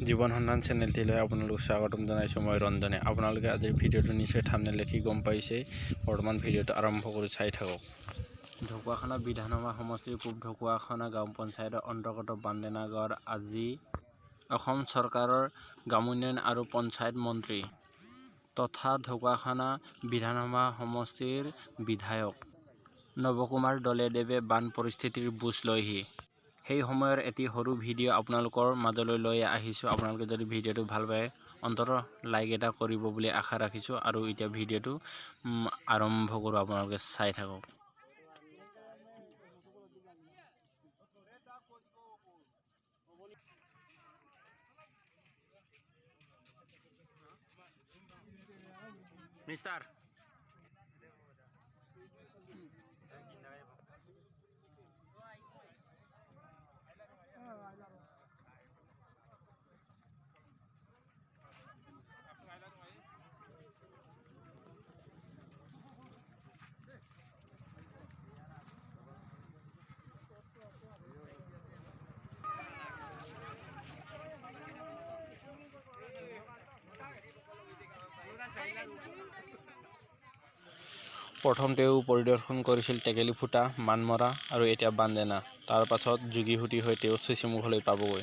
জীৱন সন্ধান চেনেলটিলৈ আপোনালোক স্বাগতম জনাইছোঁ। মই ৰঞ্জনে। আপোনালোকে আজিৰ ভিডিঅ'টো নিশ্চয় থাম্বনেইল দেখি গম পাইছে। বৰ্তমান ভিডিঅ'টো আৰম্ভ কৰি চাই থাকক। ঢকুৱাখানা বিধানসভা সমষ্টিৰ পূব ঢকুৱাখানা গাঁও পঞ্চায়তৰ অন্তৰ্গত বান্দেনা গাঁৱৰ আজি অসম চৰকাৰৰ গ্ৰামোন্নয়ন আৰু পঞ্চায়ত মন্ত্ৰী তথা ঢকুৱাখানা বিধানসভা সমষ্টিৰ বিধায়ক নৱকুমাৰ দলেদেৱে বান পৰিস্থিতিৰ বুজ লয়হি। সেই সময়ৰ এটি সৰু ভিডিঅ' আপোনালোকৰ মাজলৈ লৈ আহিছোঁ। আপোনালোকে যদি ভিডিঅ'টো ভাল পায় অন্ততঃ লাইক এটা কৰিব বুলি আশা ৰাখিছোঁ। আৰু এতিয়া ভিডিঅ'টো আৰম্ভ কৰোঁ, আপোনালোকে চাই থাকক। মিষ্টাৰ প্ৰথম তেওঁ পৰিদৰ্শন কৰিছিল টেকেলি ফুটা, মানমৰা আৰু এতিয়া বান্দেনা। তাৰ পাছত যোগীহুটি হৈ তেওঁ চিচিমুখলৈ পাবগৈ।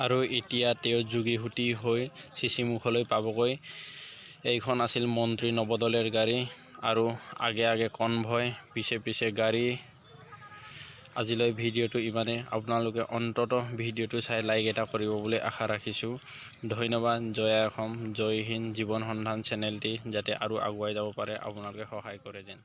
আৰু এতিয়া তেওঁ যোগীহুটি হৈ চিচিমুখলৈ পাবগৈ। এইখন আছিল মন্ত্ৰী নৱদলেৰ গাড়ী আৰু আগে আগে কনভয়, পিছে পিছে গাড়ী। আজিলৈ ভিডিঅ'টো ইমানে। আপোনালোকে অন্ততঃ ভিডিঅ'টো চাই লাইক এটা কৰিব বুলি আশা ৰাখিছোঁ। ধন্যবাদ। জয় অসম, জয় হিন্দ। জীৱন সন্ধান চেনেলটি যাতে আৰু আগুৱাই যাব পাৰে আপোনালোকে সহায় কৰে যেন।